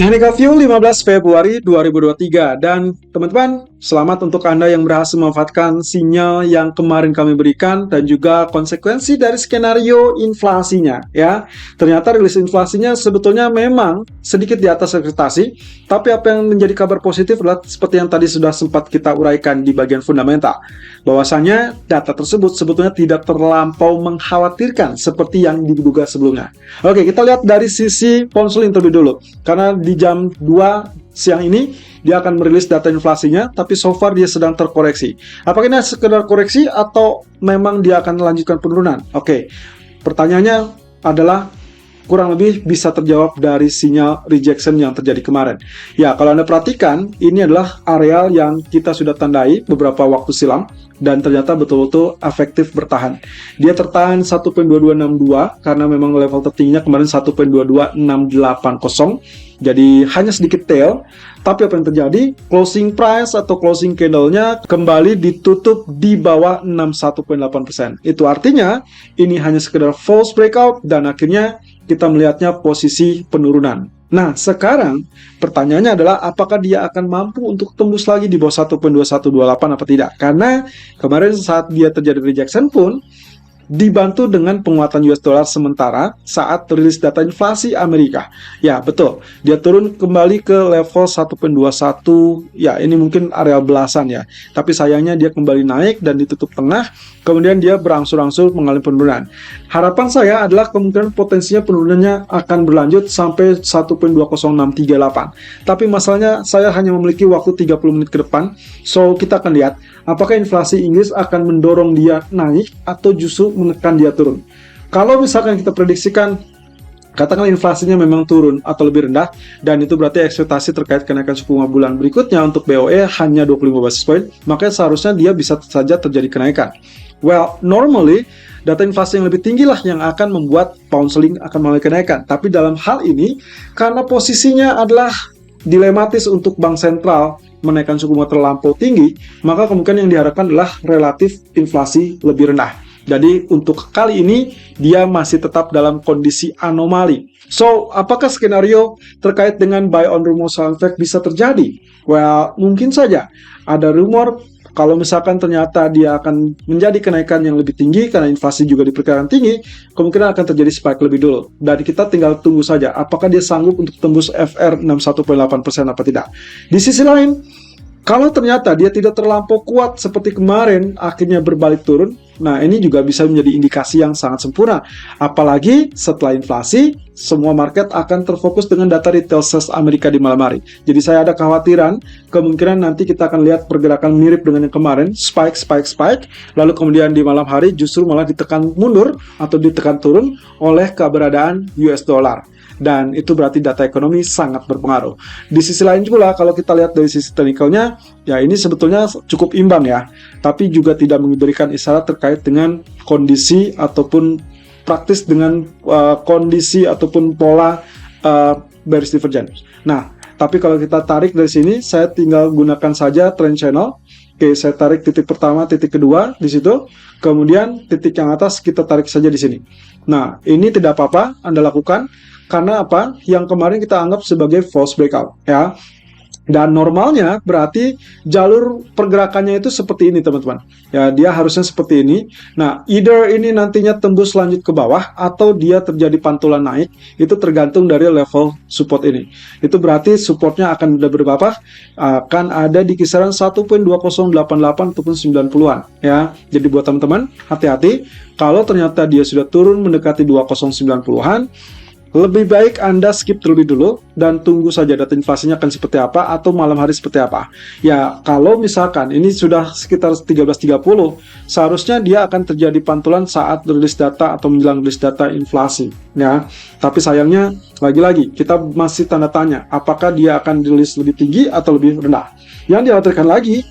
Technical View 15 Februari 2023. Dan teman-teman, selamat untuk Anda yang berhasil memanfaatkan sinyal yang kemarin kami berikan dan juga konsekuensi dari skenario inflasinya ya. Ternyata rilis inflasinya sebetulnya memang sedikit di atas ekspektasi, tapi apa yang menjadi kabar positif adalah seperti yang tadi sudah sempat kita uraikan di bagian fundamental, bahwasanya data tersebut sebetulnya tidak terlampau mengkhawatirkan seperti yang diduga sebelumnya. Oke, kita lihat dari sisi pound sterling terlebih dulu, karena di jam 2 siang ini dia akan merilis data inflasinya, tapi so far dia sedang terkoreksi. Apakah ini sekedar koreksi atau memang dia akan melanjutkan penurunan? Oke, pertanyaannya adalah kurang lebih bisa terjawab dari sinyal rejection yang terjadi kemarin. Ya, kalau Anda perhatikan, ini adalah area yang kita sudah tandai beberapa waktu silam, dan ternyata betul-betul efektif bertahan. Dia tertahan 1.2262 karena memang level tertingginya kemarin 1.22680. Jadi hanya sedikit tail, tapi apa yang terjadi? Closing price atau closing candle-nya kembali ditutup di bawah 61.8%. Itu artinya ini hanya sekedar false breakout dan akhirnya kita melihatnya posisi penurunan. Nah, sekarang pertanyaannya adalah apakah dia akan mampu untuk tembus lagi di bawah 1.2128 apa tidak? Karena kemarin saat dia terjadi rejection pun dibantu dengan penguatan US dollar sementara saat rilis data inflasi Amerika. Ya, betul. Dia turun kembali ke level 1.21. Ya, ini mungkin area belasan ya. Tapi sayangnya dia kembali naik dan ditutup tengah. Kemudian dia berangsur-angsur mengalami penurunan. Harapan saya adalah kemungkinan potensinya penurunannya akan berlanjut sampai 1.20638. Tapi masalahnya saya hanya memiliki waktu 30 menit ke depan. So, kita akan lihat apakah inflasi Inggris akan mendorong dia naik atau justru menekan dia turun. Kalau misalkan kita prediksikan katakanlah inflasinya memang turun atau lebih rendah, dan itu berarti ekspektasi terkait kenaikan suku bunga bulan berikutnya untuk BOE hanya 25 basis point, maka seharusnya dia bisa saja terjadi kenaikan. Well, normally data inflasi yang lebih tinggi lah yang akan membuat pound sterling akan mengalami kenaikan. Tapi dalam hal ini, karena posisinya adalah dilematis untuk bank sentral menaikkan suku bunga terlampau tinggi, maka kemungkinan yang diharapkan adalah relatif inflasi lebih rendah. Jadi untuk kali ini dia masih tetap dalam kondisi anomali. So, apakah skenario terkait dengan buy on rumor sell effect bisa terjadi? Well, mungkin saja ada rumor kalau misalkan ternyata dia akan menjadi kenaikan yang lebih tinggi karena inflasi juga diperkirakan tinggi, kemungkinan akan terjadi spike lebih dulu. Dan kita tinggal tunggu saja apakah dia sanggup untuk tembus FR 61.8% apa tidak. Di sisi lain, kalau ternyata dia tidak terlampau kuat seperti kemarin, akhirnya berbalik turun, nah ini juga bisa menjadi indikasi yang sangat sempurna. Apalagi setelah inflasi, semua market akan terfokus dengan data retail sales Amerika di malam hari. Jadi saya ada kekhawatiran, kemungkinan nanti kita akan lihat pergerakan mirip dengan yang kemarin, spike, lalu kemudian di malam hari justru malah ditekan mundur atau ditekan turun oleh keberadaan US dollar. Dan itu berarti data ekonomi sangat berpengaruh. Di sisi lain pula, kalau kita lihat dari sisi teknikalnya, ya ini sebetulnya cukup imbang ya, tapi juga tidak memberikan isyarat terkait dengan kondisi ataupun praktis dengan kondisi ataupun pola bearish divergence. Nah, tapi kalau kita tarik dari sini, saya tinggal gunakan saja trend channel. Oke, saya tarik titik pertama, titik kedua di situ, kemudian titik yang atas kita tarik saja di sini. Nah, ini tidak apa-apa Anda lakukan. Karena apa? Yang kemarin kita anggap sebagai false breakout ya. Dan normalnya berarti jalur pergerakannya itu seperti ini teman-teman. Ya, dia harusnya seperti ini. Nah, either ini nantinya tembus lanjut ke bawah atau dia terjadi pantulan naik, itu tergantung dari level support ini. Itu berarti supportnya akan ada berapa? Akan ada di kisaran 1.2088 ataupun 90-an ya. Jadi buat teman-teman, hati-hati kalau ternyata dia sudah turun mendekati 2090-an, lebih baik Anda skip terlebih dulu dan tunggu saja data inflasinya akan seperti apa atau malam hari seperti apa. Ya, kalau misalkan ini sudah sekitar 13.30, seharusnya dia akan terjadi pantulan saat rilis data atau menjelang rilis data inflasi. Ya, tapi sayangnya lagi-lagi kita masih tanda tanya apakah dia akan rilis lebih tinggi atau lebih rendah. Yang dikhawatirkan lagi,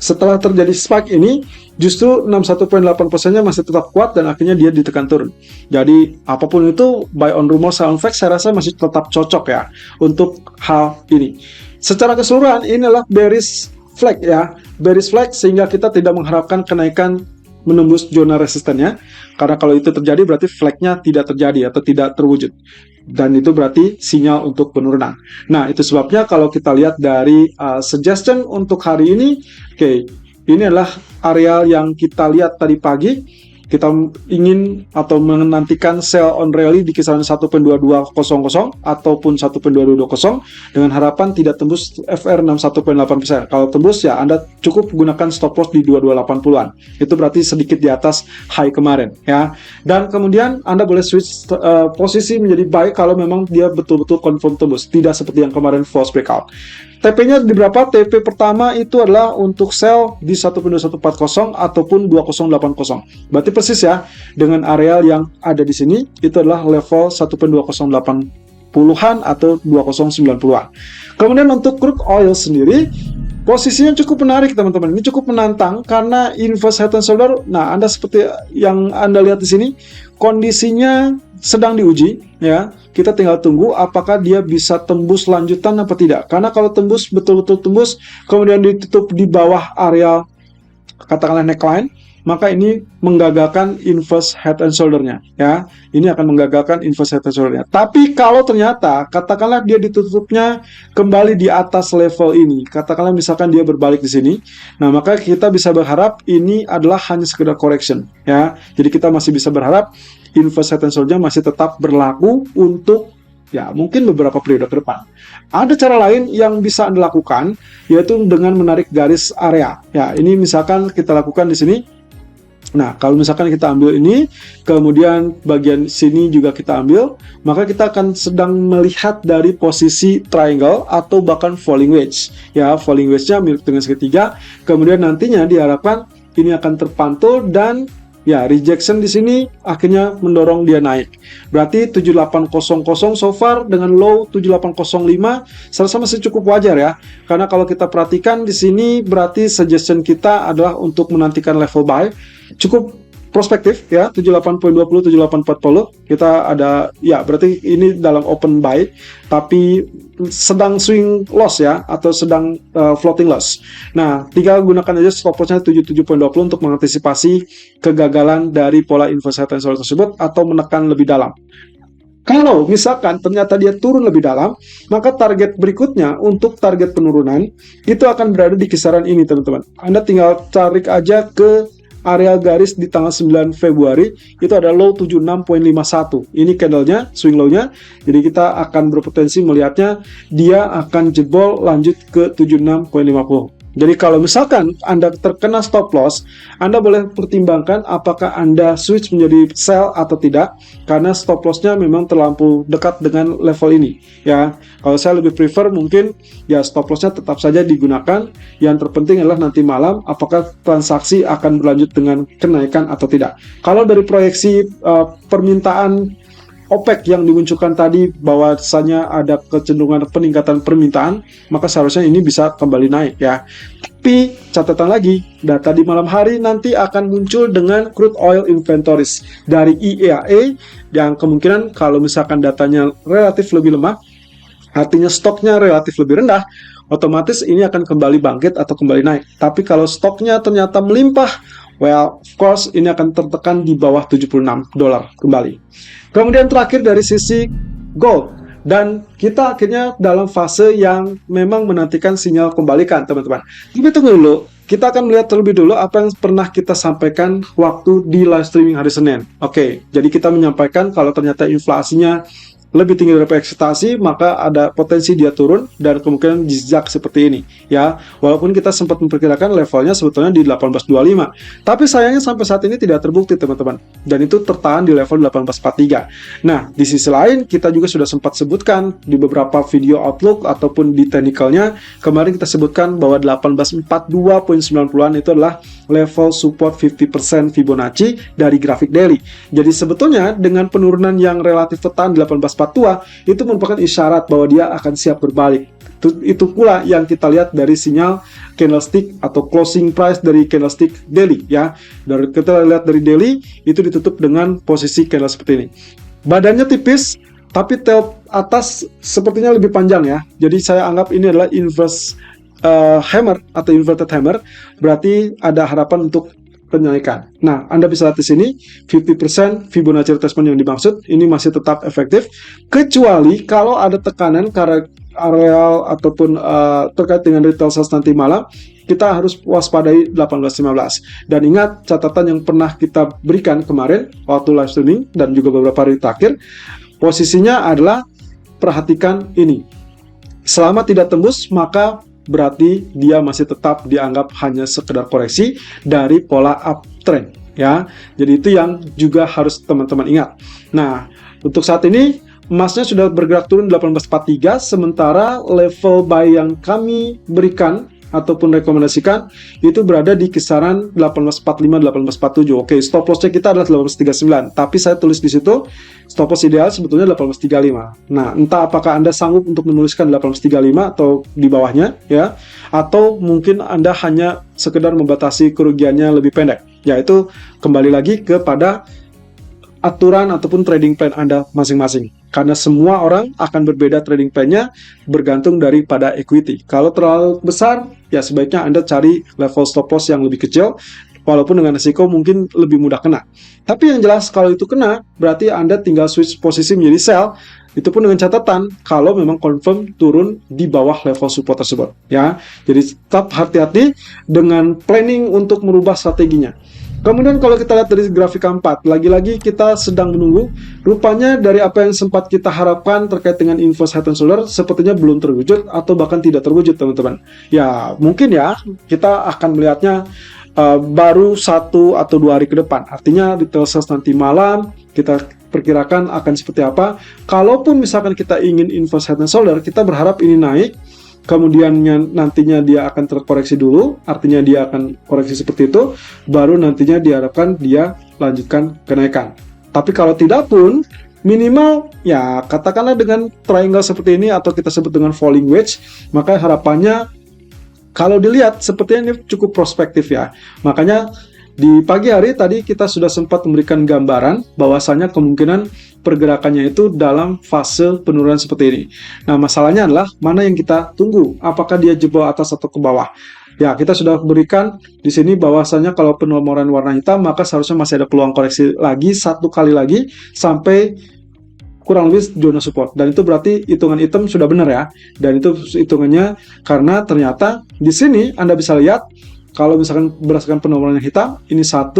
setelah terjadi spike ini, justru 61.8%-nya masih tetap kuat dan akhirnya dia ditekan turun. Jadi, apapun itu, buy on rumor, sell on fact, saya rasa masih tetap cocok ya untuk hal ini. Secara keseluruhan, ini adalah bearish flag ya. Bearish flag sehingga kita tidak mengharapkan kenaikan menembus zona resistennya, karena kalau itu terjadi berarti flagnya tidak terjadi atau tidak terwujud, dan itu berarti sinyal untuk penurunan. Nah, itu sebabnya kalau kita lihat dari suggestion untuk hari ini, oke, ini adalah area yang kita lihat tadi pagi. Kita ingin atau menantikan sell on rally di kisaran 1.2200 ataupun 1.2220 dengan harapan tidak tembus FR 61.8%. Kalau tembus ya Anda cukup gunakan stop loss di 2280-an. Itu berarti sedikit di atas high kemarin ya. Dan kemudian Anda boleh switch posisi menjadi buy kalau memang dia betul-betul confirm tembus, tidak seperti yang kemarin false breakout. TP-nya di berapa? TP pertama itu adalah untuk sell di 1.2140 ataupun 2080. Berarti persis ya dengan area yang ada di sini itu adalah level 1.2080-an atau 2090-an. Kemudian untuk crude oil sendiri posisinya cukup menarik teman-teman. Ini cukup menantang karena inverse head and shoulder. Nah, Anda seperti yang Anda lihat di sini, kondisinya sedang diuji ya. Kita tinggal tunggu apakah dia bisa tembus lanjutan apa tidak. Karena kalau tembus, betul-betul tembus, kemudian ditutup di bawah area katakanlah neckline, maka ini menggagalkan inverse head and shoulder-nya ya. Ini akan menggagalkan inverse head and shoulder-nya. Tapi kalau ternyata katakanlah dia ditutupnya kembali di atas level ini, katakanlah misalkan dia berbalik di sini, nah maka kita bisa berharap ini adalah hanya sekedar correction ya. Jadi kita masih bisa berharap inverse head and shoulder masih tetap berlaku untuk ya mungkin beberapa periode ke depan. Ada cara lain yang bisa Anda lakukan, yaitu dengan menarik garis area. Ya, ini misalkan kita lakukan di sini. Nah, kalau misalkan kita ambil ini, kemudian bagian sini juga kita ambil, maka kita akan sedang melihat dari posisi triangle atau bahkan falling wedge. Ya, falling wedge-nya mirip dengan segitiga. Kemudian nantinya diharapkan ini akan terpantul dan ya, rejection di sini akhirnya mendorong dia naik. Berarti 7800 so far dengan low 7805 saya masih cukup wajar ya. Karena kalau kita perhatikan di sini berarti suggestion kita adalah untuk menantikan level buy. Cukup prospektif ya, 78.20 7840. Kita ada ya berarti ini dalam open buy tapi sedang swing loss ya, atau sedang floating loss. Nah, tinggal gunakan aja stop loss-nya 77.20 untuk mengantisipasi kegagalan dari pola inverse head and shoulder tersebut atau menekan lebih dalam. Kalau misalkan ternyata dia turun lebih dalam, maka target berikutnya untuk target penurunan itu akan berada di kisaran ini teman-teman. Anda tinggal tarik aja ke area garis di tanggal 9 Februari, itu ada low 76.51. Ini candlenya, swing low-nya. Jadi kita akan berpotensi melihatnya dia akan jebol lanjut ke 76.50. Jadi kalau misalkan Anda terkena stop loss, Anda boleh pertimbangkan apakah Anda switch menjadi sell atau tidak, karena stop loss-nya memang terlampau dekat dengan level ini. Ya, kalau saya lebih prefer mungkin ya stop loss-nya tetap saja digunakan. Yang terpenting adalah nanti malam apakah transaksi akan berlanjut dengan kenaikan atau tidak. Kalau dari proyeksi permintaan OPEC yang dimunculkan tadi bahwasanya ada kecenderungan peningkatan permintaan, maka seharusnya ini bisa kembali naik ya. Tapi catatan lagi, data di malam hari nanti akan muncul dengan crude oil inventories dari IEA yang kemungkinan kalau misalkan datanya relatif lebih lemah, artinya stoknya relatif lebih rendah, otomatis ini akan kembali bangkit atau kembali naik. Tapi kalau stoknya ternyata melimpah, well, of course ini akan tertekan di bawah $76 kembali. Kemudian terakhir dari sisi gold, dan kita akhirnya dalam fase yang memang menantikan sinyal kembalikan teman-teman. Tapi tunggu dulu, kita akan melihat terlebih dulu apa yang pernah kita sampaikan waktu di live streaming hari Senin. Oke, jadi kita menyampaikan kalau ternyata inflasinya lebih tinggi dari ekspektasi, maka ada potensi dia turun dan kemungkinan zigzag seperti ini ya. Walaupun kita sempat memperkirakan levelnya sebetulnya di 1825, tapi sayangnya sampai saat ini tidak terbukti teman-teman, dan itu tertahan di level 1843. Nah, di sisi lain kita juga sudah sempat sebutkan di beberapa video outlook ataupun di technicalnya kemarin kita sebutkan bahwa 1842.90-an itu adalah level support 50% Fibonacci dari grafik daily. Jadi sebetulnya dengan penurunan yang relatif tertahan di 1842 itu merupakan isyarat bahwa dia akan siap berbalik. Itu pula yang kita lihat dari sinyal candlestick atau closing price dari candlestick daily ya. Dari kita lihat dari daily itu ditutup dengan posisi candle seperti ini. Badannya tipis tapi tail atas sepertinya lebih panjang ya. Jadi saya anggap ini adalah inverse hammer atau inverted hammer, berarti ada harapan untuk kenaikan. Nah, Anda bisa lihat di sini 50% Fibonacci retracement yang dimaksud ini masih tetap efektif, kecuali kalau ada tekanan karena areal ataupun terkait dengan retail sales nanti malam, kita harus waspadai 18.15. Dan ingat catatan yang pernah kita berikan kemarin waktu live streaming dan juga beberapa hari terakhir, posisinya adalah perhatikan ini. Selama tidak tembus, maka berarti dia masih tetap dianggap hanya sekedar koreksi dari pola uptrend ya. Jadi itu yang juga harus teman-teman ingat. Nah, untuk saat ini emasnya sudah bergerak turun 1843, sementara level buy yang kami berikan ataupun rekomendasikan itu berada di kisaran 1845 1847. Oke, stop lossnya kita adalah 1839, tapi saya tulis di situ stop loss ideal sebetulnya 1835. Nah, entah apakah Anda sanggup untuk menuliskan 1835 atau di bawahnya ya, atau mungkin Anda hanya sekedar membatasi kerugiannya lebih pendek. Yaitu kembali lagi kepada aturan ataupun trading plan Anda masing-masing. Karena semua orang akan berbeda trading plan-nya bergantung daripada equity. Kalau terlalu besar, ya sebaiknya Anda cari level stop loss yang lebih kecil, walaupun dengan risiko mungkin lebih mudah kena. Tapi yang jelas kalau itu kena, berarti Anda tinggal switch posisi menjadi sell, itu pun dengan catatan kalau memang confirm turun di bawah level support tersebut. Ya, jadi tetap hati-hati dengan planning untuk merubah strateginya. Kemudian kalau kita lihat dari grafik keempat, lagi-lagi kita sedang menunggu. Rupanya dari apa yang sempat kita harapkan terkait dengan inverse head and shoulder, sepertinya belum terwujud atau bahkan tidak terwujud, teman-teman. Ya, mungkin ya kita akan melihatnya baru 1 atau 2 hari ke depan. Artinya retail sales nanti malam kita perkirakan akan seperti apa. Kalaupun misalkan kita ingin inverse head and shoulder, kita berharap ini naik. Kemudian nantinya dia akan terkoreksi dulu, artinya dia akan koreksi seperti itu, baru nantinya diharapkan dia lanjutkan kenaikan. Tapi kalau tidak pun, minimal ya katakanlah dengan triangle seperti ini atau kita sebut dengan falling wedge, maka harapannya kalau dilihat sepertinya ini cukup prospektif ya. Makanya di pagi hari tadi kita sudah sempat memberikan gambaran bahwasanya kemungkinan pergerakannya itu dalam fase penurunan seperti ini. Nah, masalahnya adalah mana yang kita tunggu? Apakah dia jebol atas atau ke bawah? Ya, kita sudah berikan di sini bahwasanya kalau penomoran warna hitam, maka seharusnya masih ada peluang koreksi lagi, 1 kali lagi, sampai kurang lebih zona support. Dan itu berarti hitungan hitam sudah benar ya. Dan itu hitungannya karena ternyata di sini Anda bisa lihat, kalau misalkan berdasarkan penomoran yang hitam, ini 1,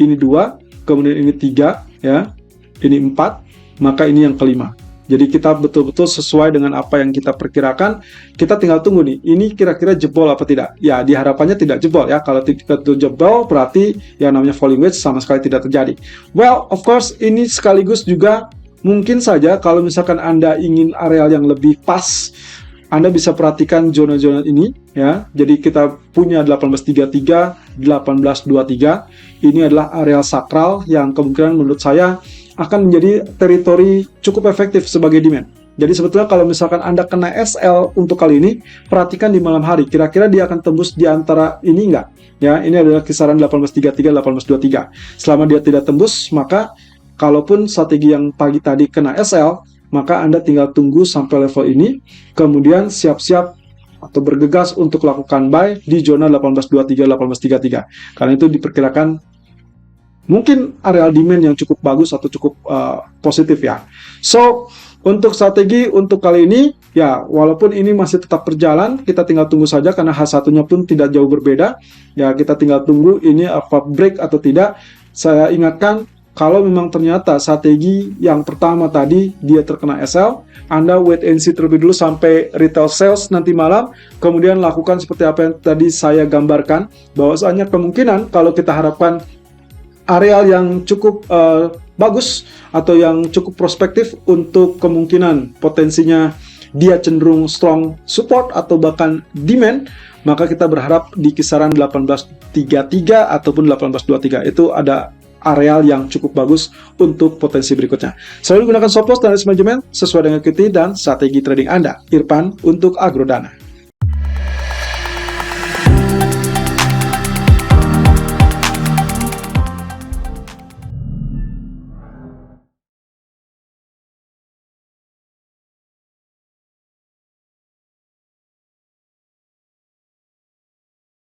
ini 2, kemudian ini 3, ya. Ini 4, maka ini yang kelima. Jadi kita betul-betul sesuai dengan apa yang kita perkirakan. Kita tinggal tunggu nih, ini kira-kira jebol apa tidak? Ya, diharapkannya tidak jebol ya. Kalau tidak jebol, berarti yang namanya falling wedge sama sekali tidak terjadi. Well, of course, ini sekaligus juga mungkin saja kalau misalkan Anda ingin areal yang lebih pas, Anda bisa perhatikan zona-zona ini ya. Jadi kita punya 1833, 1823. Ini adalah areal sakral yang kemungkinan menurut saya akan menjadi teritori cukup efektif sebagai demand. Jadi sebetulnya kalau misalkan Anda kena SL untuk kali ini, perhatikan di malam hari, kira-kira dia akan tembus di antara ini enggak? Ya, ini adalah kisaran 1833, 1823. Selama dia tidak tembus, maka kalaupun strategi yang pagi tadi kena SL, maka Anda tinggal tunggu sampai level ini, kemudian siap-siap atau bergegas untuk lakukan buy di zona 1823, 1833. Karena itu diperkirakan mungkin areal demand yang cukup bagus atau cukup positif ya. So, untuk strategi untuk kali ini, ya walaupun ini masih tetap berjalan, kita tinggal tunggu saja karena H1-nya pun tidak jauh berbeda. Ya, kita tinggal tunggu ini apa break atau tidak. Saya ingatkan, kalau memang ternyata strategi yang pertama tadi dia terkena SL, Anda wait and see terlebih dulu sampai retail sales nanti malam, kemudian lakukan seperti apa yang tadi saya gambarkan, bahwasanya kemungkinan kalau kita harapkan areal yang cukup bagus atau yang cukup prospektif untuk kemungkinan potensinya dia cenderung strong support atau bahkan demand, maka kita berharap di kisaran 1833 ataupun 1823 itu ada areal yang cukup bagus untuk potensi berikutnya. Selalu gunakan stop loss dan risk management sesuai dengan equity dan strategi trading Anda. Irfan untuk Agrodana.